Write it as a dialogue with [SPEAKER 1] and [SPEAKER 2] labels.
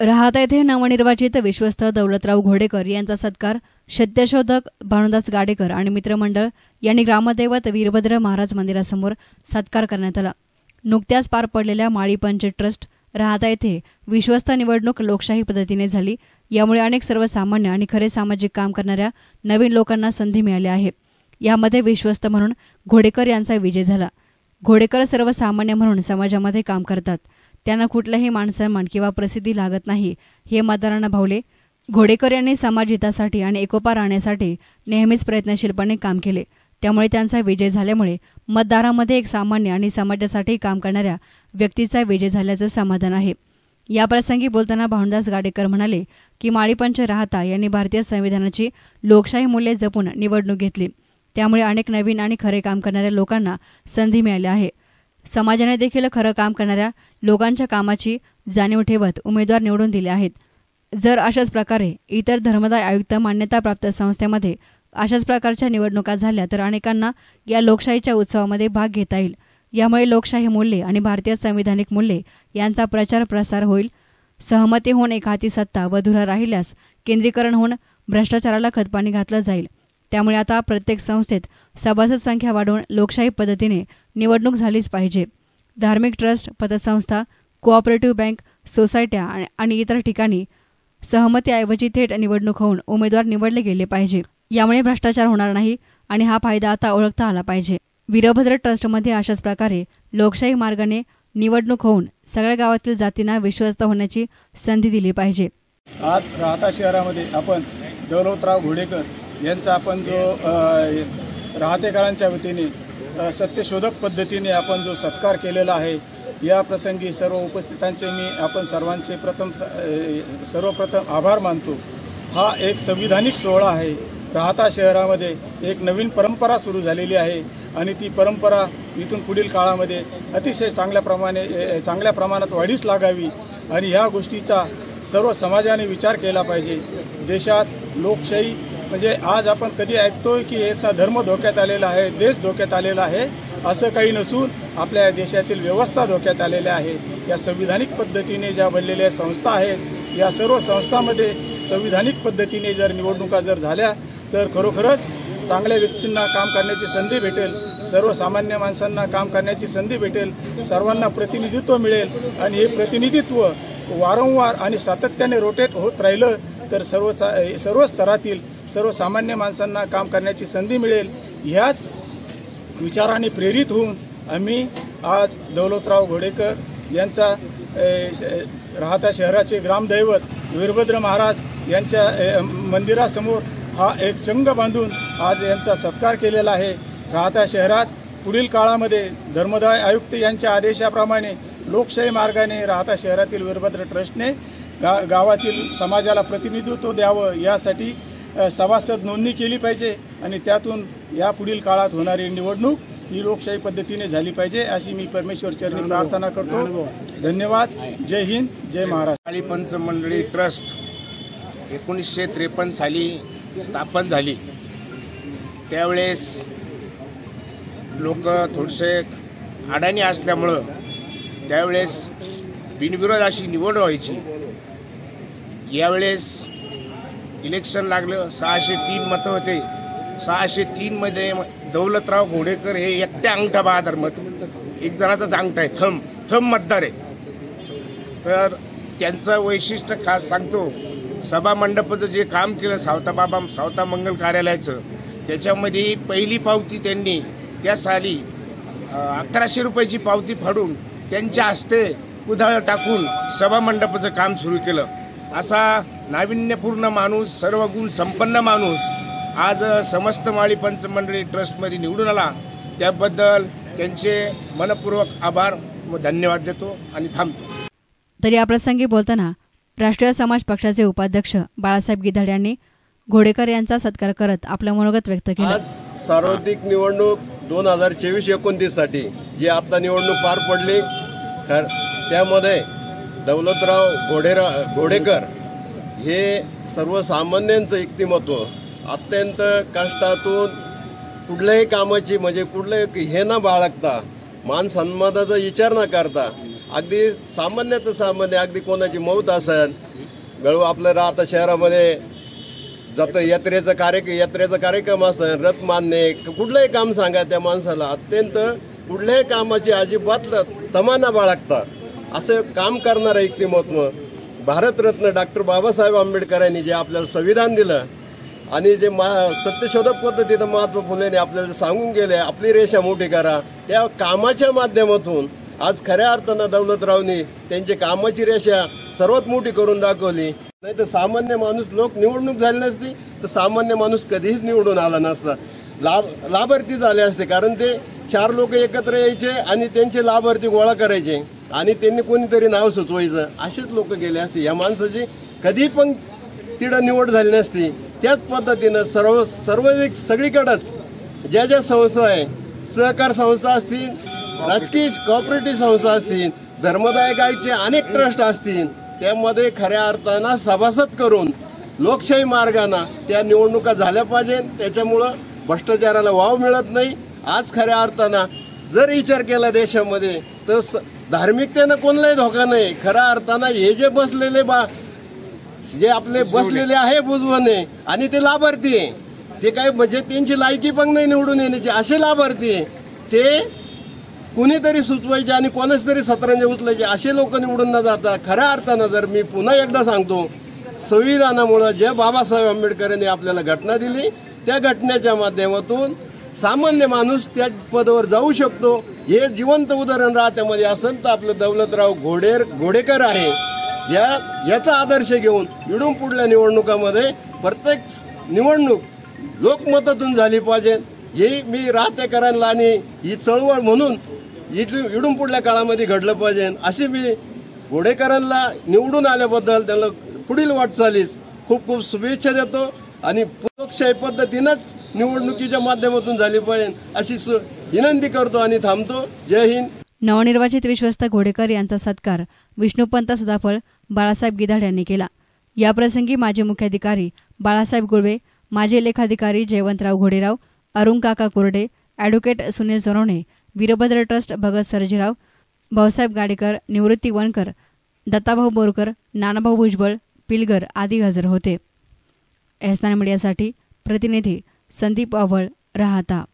[SPEAKER 1] राहाता येथे नवनिर्वाचित विश्वस्त दौलतराव घोडेकर यांचा सत्कार सत्यशोधक भानुदास गाडेकर आणि मित्रमंडळ यांनी ग्रामदैवत वीरभद्र महाराज मंदिरासमोर सत्कार करण्यात आला। नुकत्याच पार पडलेल्या माळी पंचायत ट्रस्ट राहाता येथे विश्वस्त निवडणूक लोकशाही पद्धतीने झाली। यामुळे अनेक सर्वसामान्य आणि खरे सामाजिक काम करणाऱ्या नवीन लोकांना संधी मिळाली आहे। यामध्ये विश्वस्त म्हणून घोडेकर यांचा विजय झाला। घोडेकर सर्वसामान्य म्हणून समाजामध्ये काम करतात। त्यांना कुठलाही मानसन्मान किंवा प्रसिद्धी लागत नाही हे मतदारांना भावले। घोडेकर यांनी समाज हितासाठी आणि एकोपा राहण्यासाठी नेहमीच प्रयत्नशीलपणे काम केले। त्यामुळे त्यांचा विजय झाल्यामुळे मतदारांमध्ये एक सामान्य आणि समाजासाठी काम करणाऱ्या व्यक्तीचा विजय झाल्याचं समाधान आहे। याप्रसंगी बोलताना भानुदास गाडेकर म्हणाले की माळीपंच राहाता यांनी भारतीय संविधानाची लोकशाही मूल्ये जपून निवडणूक घेतली। त्यामुळे अनेक नवीन आणि खरे काम करणाऱ्या लोकांना संधी मिळाली आहे। समाजाने देखील खरं काम करणाऱ्या लोकांच्या कामाची जाणीव ठेवत उमेदवार निवडून दिले आहेत। जर अशाच प्रकारे इतर धर्मदाय आयुक्त मान्यताप्राप्त संस्थेमध्ये अशाच प्रकारच्या निवडणुका झाल्या तर अनेकांना या लोकशाहीच्या उत्सवामध्ये भाग घेता येईल। यामुळे लोकशाही मूल्ये आणि भारतीय संविधानिक मूल्ये यांचा प्रचार प्रसार होईल। सहमती होऊन एक हाती सत्ता व धुरा राहिल्यास केंद्रीकरण होऊन भ्रष्टाचाराला खतपाणी घातलं जाईल। त्यामुळे आता प्रत्येक संस्थेत सभासद संख्या वाढवून लोकशाही पद्धतीने निवडणूक झालीच पाहिजे। धार्मिक ट्रस्ट, पतसंस्था, कोऑपरेटिव्ह बँक, सोसायट्या आणि इतर ठिकाणी सहमतीऐवजी थेट निवडणूक होऊन उमेदवार निवडले गेले पाहिजे। यामुळे भ्रष्टाचार होणार नाही आणि हा फायदा आता ओळखता आला पाहिजे। वीरभद्र ट्रस्टमध्ये अशाच प्रकारे लोकशाही मार्गाने निवडणूक होऊन सगळ्या गावातील जातींना विश्वस्त होण्याची संधी दिली पाहिजे।
[SPEAKER 2] आज राहाता शहरामध्ये आपण दौलतराव घोडेकर यांचा आपण जो राहतेकरांच्या वतीने सत्यशोधक पद्धतीने आपण जो सत्कार केलेला आहे, या प्रसंगी सर्व उपस्थितांचे मी आपण सर्वांचे सर्वप्रथम आभार मानतो। हा एक संविधानिक सोहळा आहे। राहाता शहरामध्ये एक नवीन परंपरा सुरू झालेली आहे आणि ती परंपरा इथून पुढील काळामध्ये अतिशय चांगल्या प्रमाणात वाढीस लागावी आणि ह्या गोष्टीचा सर्व समाजाने विचार केला पाहिजे। देशात लोकशाही म्हणजे आज आपण कधी ऐकतोय की इथला धर्म धोक्यात आलेला आहे, देश धोक्यात आलेला आहे, असं काही नसून आपल्या देशातील व्यवस्था धोक्यात आलेल्या आहे। या संविधानिक पद्धतीने ज्या बनलेल्या संस्था आहेत, या सर्व संस्थांमध्ये संविधानिक पद्धतीने जर निवडणुका जर झाल्या तर खरोखरच चांगल्या व्यक्तींना काम करण्याची संधी भेटेल, सर्वसामान्य माणसांना काम करण्याची संधी भेटेल, सर्वांना प्रतिनिधित्व मिळेल आणि हे प्रतिनिधित्व वारंवार आणि सातत्याने रोटेट होत राहिलं तर सर्व स्तरातील सर्वसामान्य माणसांना काम करण्याची संधी मिळेल। ह्याच विचाराने प्रेरित होऊन आम्ही आज दौलतराव घोडेकर यांचा राहाता शहराचे ग्रामदैवत वीरभद्र महाराज यांच्या मंदिरासमोर हा एक चंग बांधून आज यांचा सत्कार केलेला आहे। राहाता शहरात पुढील काळामध्ये धर्मदाय आयुक्त यांच्या आदेशाप्रमाणे लोकशाही मार्गाने राहाता शहरातील वीरभद्र ट्रस्टने गावातील समाजाला प्रतिनिधित्व द्यावं, यासाठी सभासद नोंदणी केली पाहिजे आणि त्यातून या पुढील काळात होणारी निवडणूक ही लोकशाही पद्धतीने झाली पाहिजे अशी मी परमेश्वर चरणी प्रार्थना करतो। धन्यवाद। जय हिंद, जय महाराष्ट्र।
[SPEAKER 3] माळीपंच मंडळी ट्रस्ट 1953 साली स्थापन झाली। त्यावेळेस लोक थोडेसे अडाणी असल्यामुळं त्यावेळेस बिनविरोध अशी निवड व्हायची। यावेळेस इलेक्शन लागलं, 603 मतं होते। 603 मध्ये दौलतराव घोडेकर हे एकट्या अंगठा बहादर मत, एक जणाचाच अंगठा आहे, थंब मतदार आहे। तर त्यांचं वैशिष्ट्य खास सांगतो, सभा मंडपाचं जे काम केलं सावता मंगल कार्यालयाचं, त्याच्यामध्ये पहिली पावती त्यांनी त्या साली 1100 रुपयाची पावती फाडून त्यांच्या हस्ते उधाळ टाकून सभा मंडपाचं काम सुरू केलं। असा नाविन्यपूर्ण माणूस, सर्व गुण संपन्न माणूस आज समस्त माळीपंच मंडळी ट्रस्टमध्ये निवडून आला। त्याबद्दल त्यांचे मनपूर्वक आभार व धन्यवाद देतो आणि थांबतो।
[SPEAKER 1] तर या प्रसंगी बोलताना राष्ट्रीय समाज पक्षाचे उपाध्यक्ष बाळासाहेब गिधाड यांनी घोडेकर यांचा सत्कार करत आपलं मनोगत व्यक्त केलं।
[SPEAKER 4] आज सार्वत्रिक निवडणूक 2024-29 साठी जी आता निवडणूक पार पडली, त्यामध्ये दौलतराव घोडेकर हे सर्वसामान्यांचं व्यक्तिमत्व अत्यंत कष्टातून कुठल्याही कामाची म्हणजे कुठले हे न बाळगता, मान सन्मानाचा विचार न करता, अगदी सामान्य अगदी कोणाची मौत असेल गळू आपलं राहता शहरामध्ये यात्रेचा कार्यक्रम असेल, रथ मानणे, कुठलंही काम सांगा त्या माणसाला अत्यंत कुठल्याही कामाची अजिबात तमाना बाळगता असं काम करणारं व्यक्तिमत्व भारतरत्न डॉक्टर बाबासाहेब आंबेडकरांनी जे आपल्याला संविधान दिलं आणि जे सत्यशोधक पद्धतीनं महात्मा फुलेने आपल्याला सांगून गेले, आपली रेषा मोठी करा, त्या कामाच्या माध्यमातून आज खऱ्या अर्थानं दौलतरावनी त्यांची कामाची रेषा सर्वात मोठी करून दाखवली. नाही तर सामान्य माणूस, लोक निवडणूक झाली नसती तर सामान्य माणूस कधीच निवडून आला नसता, लाभार्थी झाले असते. कारण ते 4 लोक एकत्र यायचे आणि त्यांचे लाभार्थी गोळा करायचे आणि त्यांनी कोणीतरी नाव सुचवायचं, असेच लोक गेले असते. या माणसाची कधी पण तिथं निवड झाली नसती. त्याच पद्धतीनं सगळीकडेच ज्या ज्या संस्था आहे, सहकार संस्था असतील, राजकीय कॉपरेटिव्ह संस्था असतील, धर्मदायक आयोगचे अनेक ट्रस्ट असतील, त्यामध्ये खऱ्या अर्थानं सभासद करून लोकशाही मार्गाने त्या निवडणुका झाल्या पाहिजे. त्याच्यामुळं भ्रष्टाचाराला वाव मिळत नाही. आज खऱ्या अर्थानं जर विचार केला देशामध्ये तर धार्मिकतेनं कोणालाही धोका नाही. खऱ्या अर्थानं हे जे जे आपले बसलेले आहे बुजवणे आणि ते लाभार्थी आहे, ते काय म्हणजे त्यांची लायकी पण नाही निवडून येण्याची, असे लाभार्थी आहे ते कुणीतरी सुचवायचे आणि कोणाच तरी सतरंजे उचलायचे, असे लोक निवडून न जाता खऱ्या अर्थानं जर मी पुन्हा एकदा सांगतो, संविधानामुळे जे बाबासाहेब आंबेडकरांनी आपल्याला घटना दिली त्या घटनेच्या माध्यमातून सामान्य माणूस त्या पदावर जाऊ शकतो. हे जिवंत उदाहरण राहत्यामध्ये असेल तर आपलं दौलतराव घोडेकर आहे. याचा आदर्श घेऊन इडून पुढल्या निवडणुकामध्ये प्रत्येक निवडणूक लोकमतातून झाली पाहिजे. हे मी राहतेकरांना आणि ही चळवळ म्हणून इडून पुढल्या काळामध्ये घडलं पाहिजे, अशी मी घोडेकरांना निवडून आल्याबद्दल त्यांना पुढील वाटचालीस खूप खूप शुभेच्छा देतो आणि लोकशाही पद्धतीनंच निवडणुकीच्या माध्यमातून झाली पाहिजे अशी विनंती करतो आणि थांबतो. जय हिंद.
[SPEAKER 1] नवनिर्वाचित विश्वस्त घोडेकर यांचा सत्कार विष्णुपंत सदाफळ, बाळासाहेब गिधाड यांनी केला. याप्रसंगी माजी मुख्याधिकारी बाळासाहेब गुळवे, माजी लेखाधिकारी जयवंतराव घोडेराव, अरुण काका कोरडे, अॅडव्होकेट सुनील सोनवणे, वीरभद्र ट्रस्ट भगत सरजीराव, भाऊसाहेब गाडेकर, निवृत्ती वनकर, दत्ताभाऊ बोरकर, नानाभाऊ भुजबळ, पिलगर आदी हजर होते. एहसान मीडियासाठी प्रतिनिधी संदीप अव्वळ, राहता.